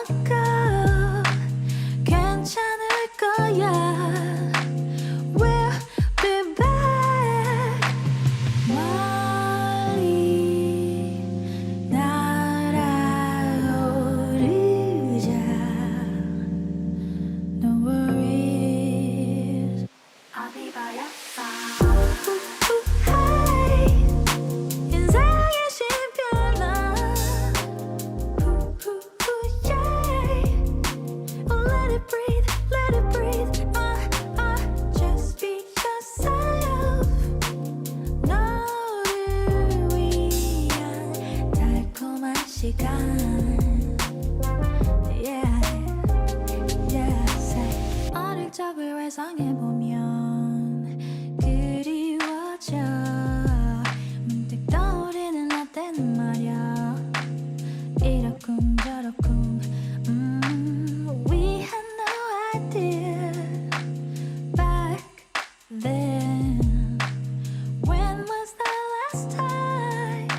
걸어가 괜찮을 거야 We'll be back 멀리 날아오르자 No worries I'll be by your side Hey 인생의 신별난 Yeah Oh let it breathe Just be yourself 너를 위한 달콤한 시간 Yeah say 어릴 적을 회상해보면 그리워져 문득 떠오르는 나 때는 말야 이러쿵 저러쿵 We had no idea back then When was the last time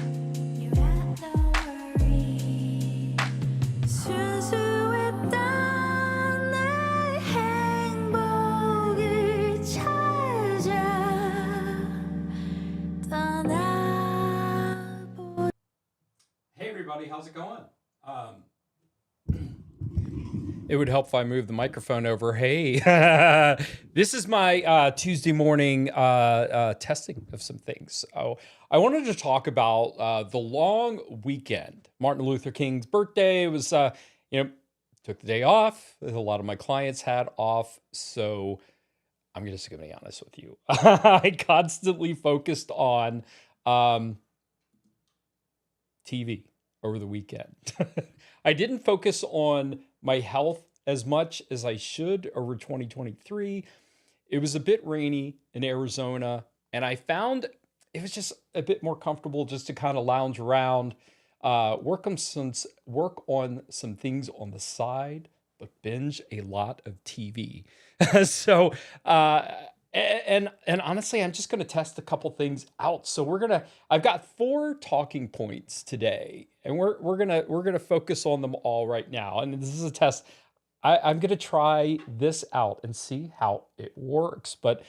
you had no worry 순수했던 내 행복을 찾아 떠나보 Hey everybody, how's it going? It would help if I move the microphone over. Hey, this is my Tuesday morning testing of some things. So I wanted to talk about the long weekend. Martin Luther King's birthday was, took the day off. A lot of my clients had off. So I'm just going to be honest with you. I constantly focused on TV over the weekend. I didn't focus on my health as much as I should over 2023. It was a bit rainy in Arizona, and I found it was just a bit more comfortable just to kind of lounge around, work on some things on the side, but binge a lot of TV. So, and honestly, I'm just going to test a couple things out. So I've got 4 talking points today, and we're gonna focus on them all right now. And this is a test. I'm gonna try this out and see how it works. But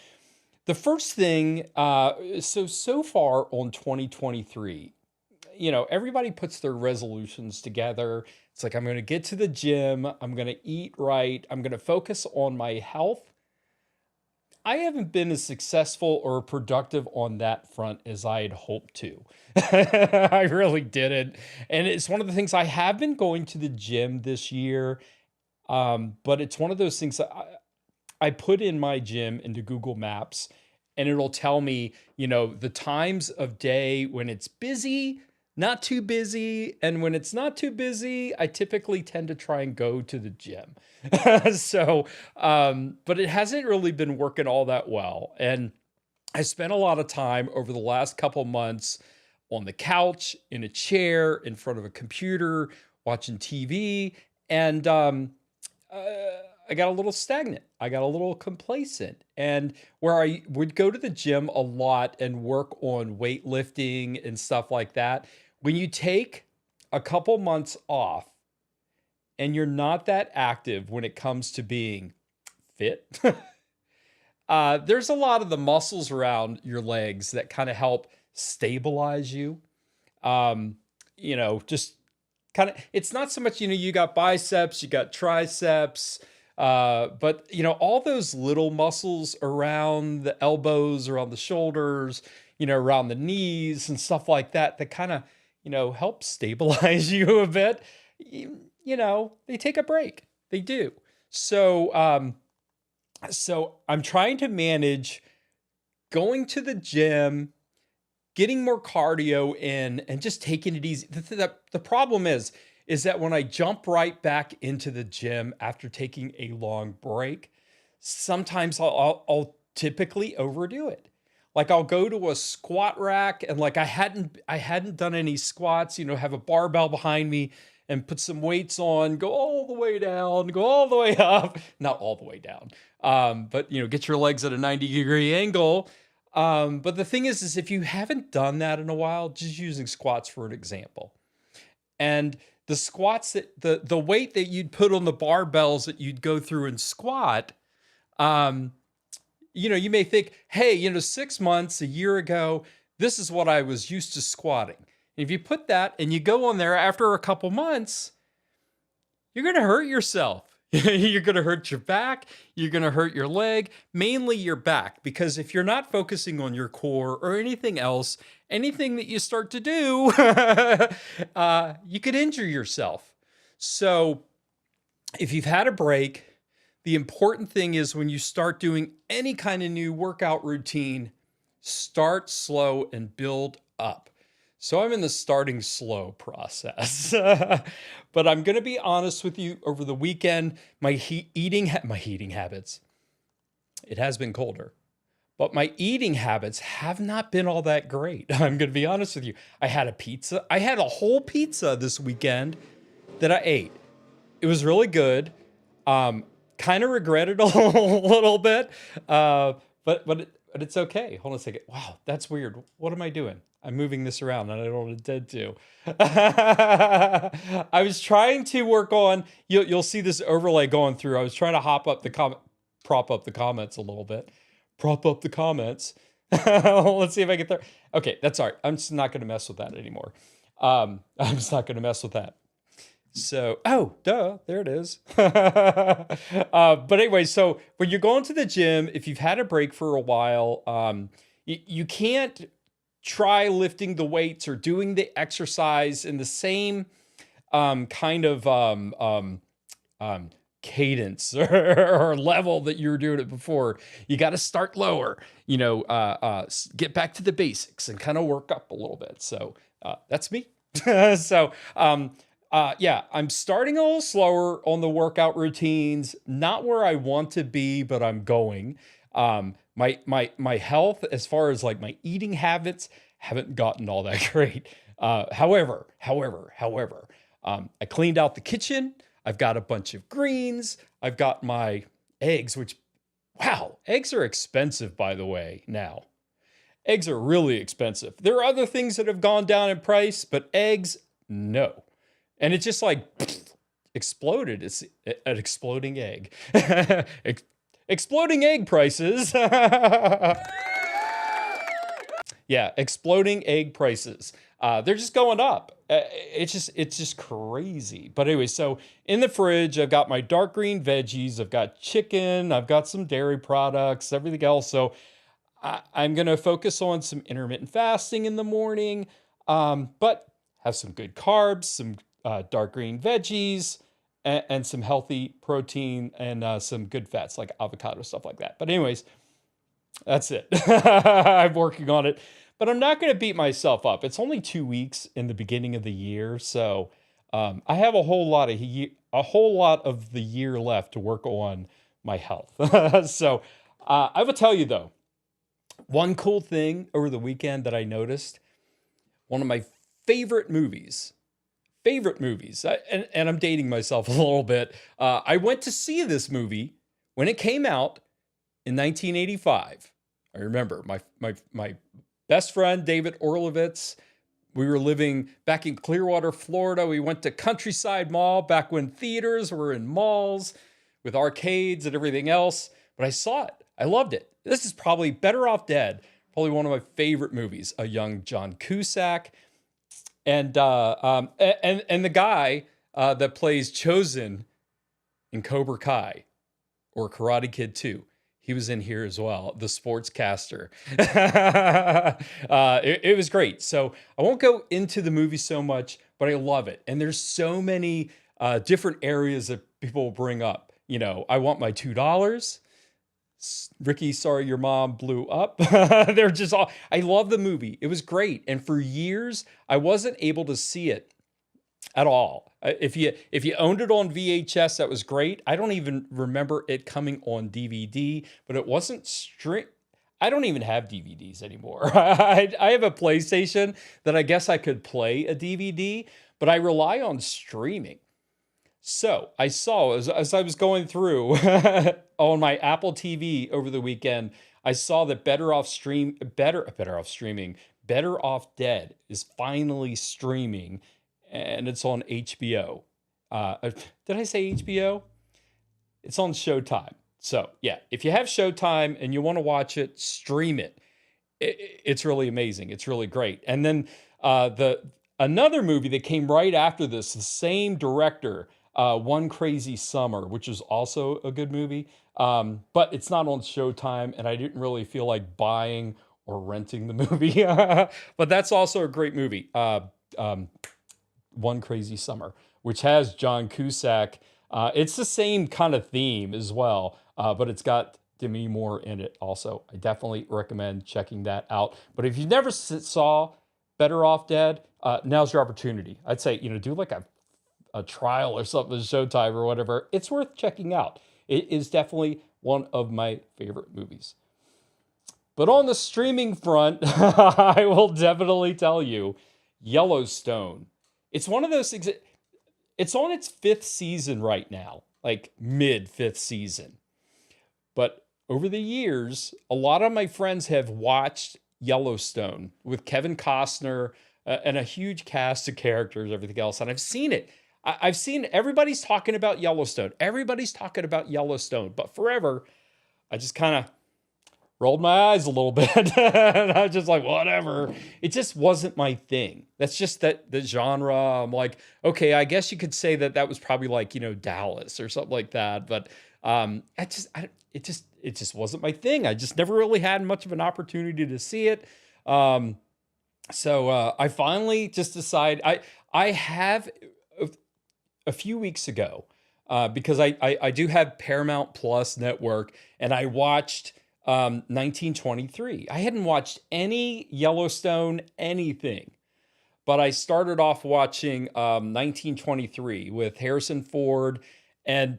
the first thing, so far on 2023, everybody puts their resolutions together. It's like, I'm going to get to the gym. I'm going to eat right. I'm going to focus on my health. I haven't been as successful or productive on that front as I had hoped to. I really didn't. And it's one of the things. I have been going to the gym this year, but it's one of those things that I put in my gym into Google Maps, and it'll tell me, the times of day when it's busy, not too busy. And when it's not too busy, I typically tend to try and go to the gym. So, but it hasn't really been working all that well. And I spent a lot of time over the last couple months on the couch, in a chair, in front of a computer, watching TV. And I got a little stagnant. I got a little complacent. And where I would go to the gym a lot and work on weightlifting and stuff like that, when you take a couple months off and you're not that active when it comes to being fit, there's a lot of the muscles around your legs that kind of help stabilize you. Just kind of, it's not so much, you got biceps, you got triceps, but all those little muscles around the elbows, around the shoulders, around the knees and stuff like that, that kind of, help stabilize you a bit. They take a break. They do. So I'm trying to manage going to the gym, getting more cardio in, and just taking it easy. The problem is that when I jump right back into the gym after taking a long break, sometimes I'll typically overdo it. Like I'll go to a squat rack and like I hadn't done any squats, have a barbell behind me and put some weights on, go all the way down, go all the way up, not all the way down. But get your legs at a 90-degree angle. But the thing is if you haven't done that in a while, just using squats for an example. And the squats that the weight that you'd put on the barbells that you'd go through and squat, you may think, hey, 6 months, a year ago, this is what I was used to squatting. And if you put that and you go on there after a couple months, you're going to hurt yourself. You're going to hurt your back. You're going to hurt your leg, mainly your back, because if you're not focusing on your core or anything else, anything that you start to do, you could injure yourself. So if you've had a break, the important thing is when you start doing any kind of new workout routine, start slow and build up. So I'm in the starting slow process, but I'm going to be honest with you. Over the weekend, my eating habits, it has been colder, but my eating habits have not been all that great. I'm going to be honest with you. I had a whole pizza this weekend that I ate. It was really good. Kind of regret it a little bit, but it's okay. Hold on a second. Wow, that's weird. What am I doing? I'm moving this around and I don't intend to. I was trying to work on, you'll see this overlay going through. I was trying to prop up the comments a little bit. Prop up the comments. Let's see if I get there. Okay, that's all right. I'm just not going to mess with that anymore. I'm just not going to mess with that. So, there it is. But anyway, so when you're going to the gym, if you've had a break for a while, you can't try lifting the weights or doing the exercise in the same kind of cadence or level that you were doing it before. You got to start lower, get back to the basics and kind of work up a little bit. So that's me. So, I'm starting a little slower on the workout routines, not where I want to be, but I'm going. My health, as far as like my eating habits, haven't gotten all that great. However, I cleaned out the kitchen. I've got a bunch of greens. I've got my eggs, eggs are expensive, by the way, now. Eggs are really expensive. There are other things that have gone down in price, but eggs, no. And it's just like exploded. It's an exploding egg. Exploding egg prices. Yeah, exploding egg prices. They're just going up. It's just crazy. But anyway, so in the fridge, I've got my dark green veggies. I've got chicken. I've got some dairy products, everything else. So I'm going to focus on some intermittent fasting in the morning, but have some good carbs, some dark green veggies, and some healthy protein and some good fats like avocado, stuff like that. But anyways, that's it. I'm working on it, but I'm not going to beat myself up. It's only 2 weeks in the beginning of the year, so I have a whole lot of the year left to work on my health. So I will tell you though, one cool thing over the weekend that I noticed, one of my favorite movies, and I'm dating myself a little bit. I went to see this movie when it came out in 1985. I remember my best friend, David Orlovitz. We were living back in Clearwater, Florida. We went to Countryside Mall back when theaters were in malls with arcades and everything else. But I saw it. I loved it. This is probably Better Off Dead. Probably one of my favorite movies. A young John Cusack. And the guy that plays Chosen in Cobra Kai or Karate Kid 2, he was in here as well, the sportscaster. It was great. So I won't go into the movie so much, but I love it. And there's so many different areas that people will bring up. I want my $2. Ricky, sorry your mom blew up. They're just all, I love the movie. It was great. And for years, I wasn't able to see it at all. If you owned it on VHS, that was great. I don't even remember it coming on DVD, but it wasn't I don't even have DVDs anymore. I have a PlayStation that I guess I could play a DVD, but I rely on streaming. So I saw, as I was going through on my Apple TV over the weekend, I saw that Better Off Dead is finally streaming. and it's on HBO. Did I say HBO? It's on Showtime. So yeah, if you have Showtime and you want to watch it, stream it. It's really amazing. It's really great. And then the another movie that came right after this, the same director, One Crazy Summer, which is also a good movie, but it's not on Showtime, and I didn't really feel like buying or renting the movie. But that's also a great movie, One Crazy Summer, which has John Cusack. It's the same kind of theme as well, but it's got Demi Moore in it also. I definitely recommend checking that out. But if you never saw Better Off Dead, now's your opportunity. I'd say, do like a trial or something with Showtime or whatever. It's worth checking out. It is definitely one of my favorite movies. But on the streaming front, I will definitely tell you, Yellowstone. It's one of those things. It's on its 5th season right now, like mid 5th season. But over the years, a lot of my friends have watched Yellowstone with Kevin Costner and a huge cast of characters, everything else. And I've seen it. I've seen everybody's talking about Yellowstone. Everybody's talking about Yellowstone. But forever, I just kind of rolled my eyes a little bit. And I was just like, whatever. It just wasn't my thing. That's just the genre. I'm like, okay, I guess you could say that was probably like, Dallas or something like that. But it just wasn't my thing. I just never really had much of an opportunity to see it. So I finally just decided I have a few weeks ago, because I do have Paramount Plus network, and I watched 1923. I hadn't watched any Yellowstone anything, but I started off watching 1923 with Harrison Ford and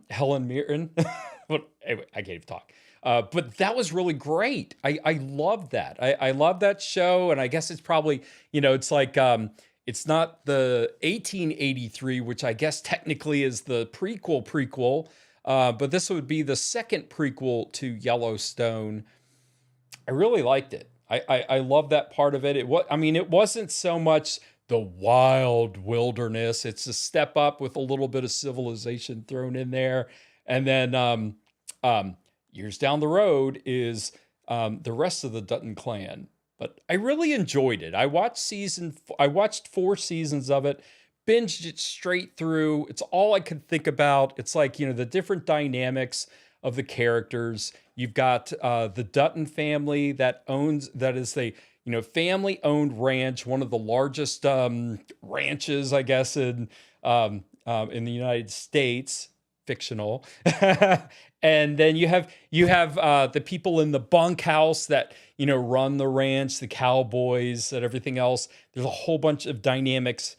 Helen Mirren. But anyway, I can't even talk. But that was really great. I love that. I love that show, and I guess it's probably, it's like it's not the 1883, which I guess technically is the prequel. But this would be the second prequel to Yellowstone. I really liked it. I love that part of it. It wasn't so much the wild wilderness. It's a step up with a little bit of civilization thrown in there. And then years down the road is the rest of the Dutton clan. But I really enjoyed it. I watched 4 seasons of it, binged it straight through. It's all I could think about. It's like, the different dynamics of the characters. You've got the Dutton family that is the family-owned ranch, one of the largest ranches, I guess, in the United States, fictional. And then you have the people in the bunkhouse that run the ranch, the cowboys, and everything else. There's a whole bunch of dynamics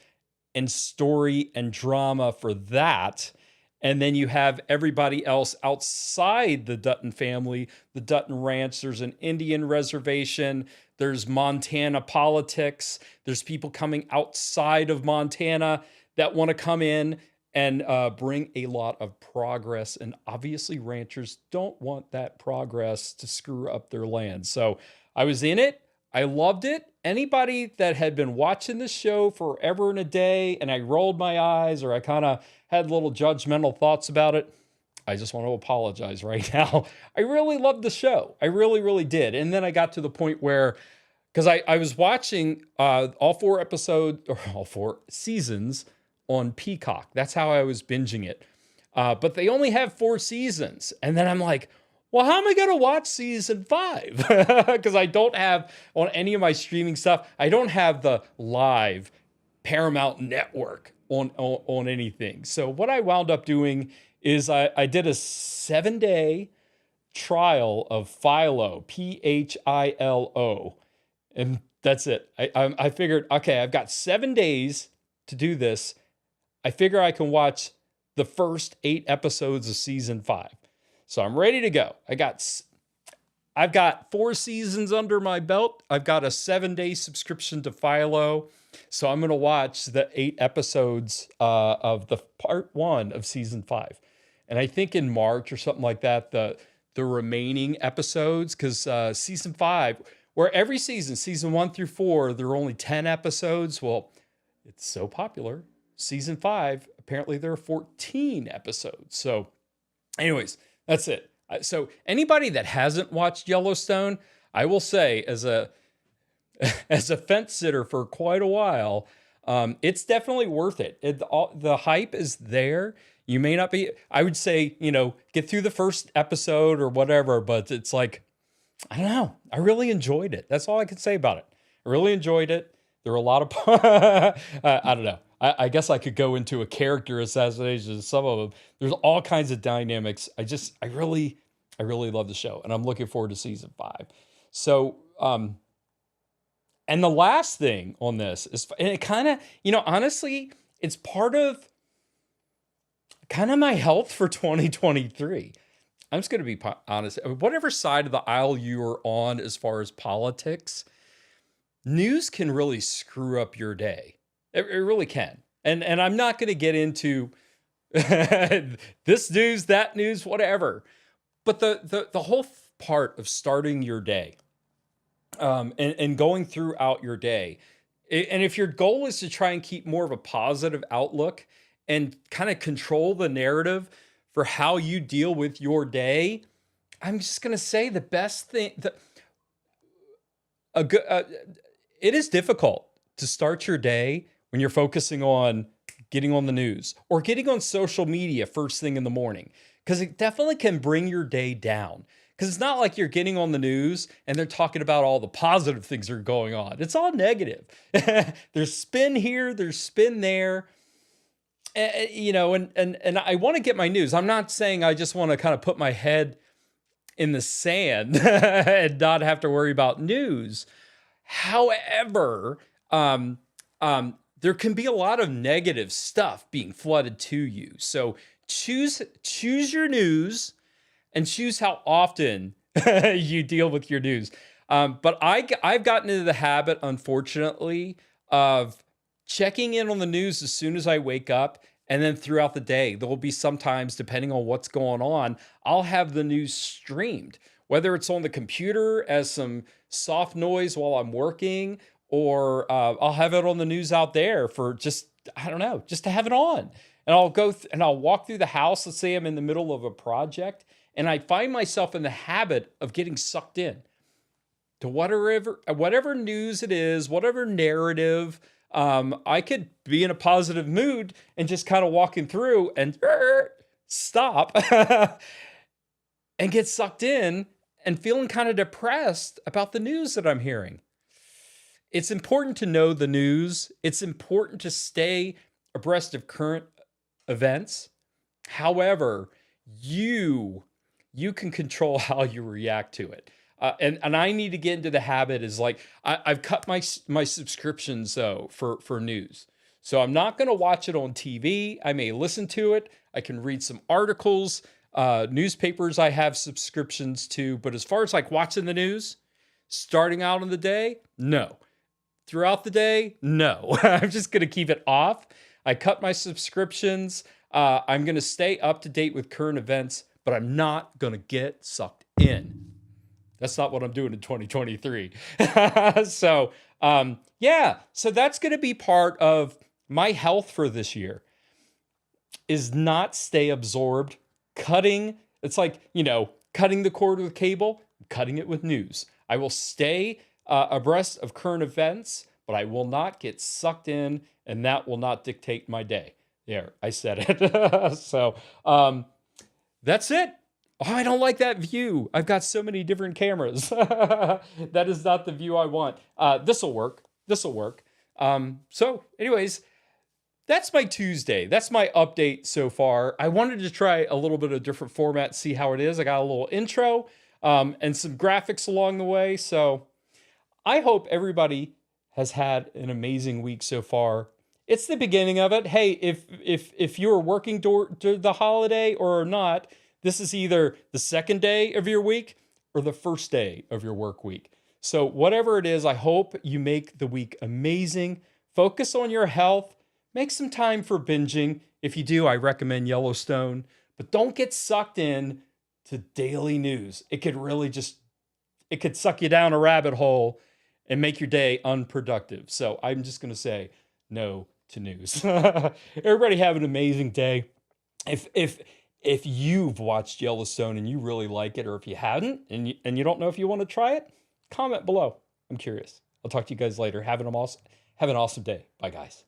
and story and drama for that. And then you have everybody else outside the Dutton family, the Dutton Ranch. There's an Indian reservation. There's Montana politics. There's people coming outside of Montana that want to come in and bring a lot of progress. And obviously, ranchers don't want that progress to screw up their land. So I was in it. I loved it. Anybody that had been watching this show forever and a day, and I rolled my eyes or I kind of had little judgmental thoughts about it, I just want to apologize right now. I really loved the show. I really, really did. And then I got to the point where, because I was watching all 4 seasons on Peacock. That's how I was binging it. But they only have 4 seasons. And then I'm like, well, how am I going to watch season 5? Because I don't have, on any of my streaming stuff, I don't have the live Paramount network on anything. So what I wound up doing is I did a 7-day trial of Philo, Philo, and that's it. I figured, okay, I've got 7 days to do this. I figure I can watch the first 8 episodes of season 5. So I'm ready to go. I've got 4 seasons under my belt. I've got a 7-day subscription to Philo. So I'm going to watch the 8 episodes of the part 1 of season 5. And I think in March or something like that, the remaining episodes, because season 5, where every season 1 through 4, there are only 10 episodes. Well, it's so popular. Season 5, apparently there are 14 episodes. So, anyways, that's it. So, anybody that hasn't watched Yellowstone, I will say, as a as a fence sitter for quite a while, it's definitely worth it. The hype is there. You may not be, I would say, get through the first episode or whatever, but it's like, I don't know. I really enjoyed it. That's all I can say about it. I really enjoyed it. There were a lot of, I don't know. I guess I could go into a character assassination of some of them. There's all kinds of dynamics. I really love the show, and I'm looking forward to season 5. So, and the last thing on this is, and it kind of, honestly, it's part of kind of my health for 2023. I'm just going to be honest. Whatever side of the aisle you're on as far as politics, news can really screw up your day. It really can. And I'm not going to get into this news, that news, whatever. But the whole part of starting your day, and going throughout your day. And if your goal is to try and keep more of a positive outlook and kind of control the narrative for how you deal with your day, I'm just going to say the best thing, it is difficult to start your day when you're focusing on getting on the news or getting on social media first thing in the morning, because it definitely can bring your day down. Because it's not like you're getting on the news and they're talking about all the positive things that are going on. It's all negative. There's spin here, there's spin there. And I want to get my news. I'm not saying I just want to kind of put my head in the sand and not have to worry about news. However, there can be a lot of negative stuff being flooded to you. So choose your news and choose how often you deal with your news. But I've gotten into the habit, unfortunately, of checking in on the news as soon as I wake up. And then throughout the day, there will be sometimes, depending on what's going on, I'll have the news streamed, whether it's on the computer as some soft noise while I'm working, or I'll have it on the news out there for just, I don't know, just to have it on. And I'll go and I'll walk through the house. Let's say I'm in the middle of a project, and I find myself in the habit of getting sucked in to whatever news it is, whatever narrative. I could be in a positive mood and just kind of walking through and stop and get sucked in and feeling kind of depressed about the news that I'm hearing. It's important to know the news. It's important to stay abreast of current events. However, you can control how you react to it. And I need to get into the habit is like, I've cut my subscriptions though for news. So I'm not going to watch it on TV. I may listen to it. I can read some articles, newspapers I have subscriptions to. But as far as like watching the news, starting out in the day, no. Throughout the day, no. I'm just going to keep it off. I cut my subscriptions. I'm going to stay up to date with current events, but I'm not going to get sucked in. That's not what I'm doing in 2023. So that's going to be part of my health for this year, is not stay absorbed, it's like, cutting the cord with cable, cutting it with news. I will stay abreast of current events, but I will not get sucked in, and that will not dictate my day. There, I said it. So that's it. Oh, I don't like that view. I've got so many different cameras. That is not the view I want. This'll work. So anyways, that's my Tuesday. That's my update so far. I wanted to try a little bit of different format, see how it is. I got a little intro, and some graphics along the way. So I hope everybody has had an amazing week so far. It's the beginning of it. Hey, if you're working during the holiday or not, this is either the second day of your week or the first day of your work week. So whatever it is, I hope you make the week amazing. Focus on your health. Make some time for binging. If you do, I recommend Yellowstone. But don't get sucked in to daily news. It could suck you down a rabbit hole and make your day unproductive. So I'm just going to say, no to news. Everybody have an amazing day. If you've watched Yellowstone and you really like it, or if you hadn't and you don't know if you want to try it, comment below. I'm curious. I'll talk to you guys later. Have an awesome day. Bye, guys.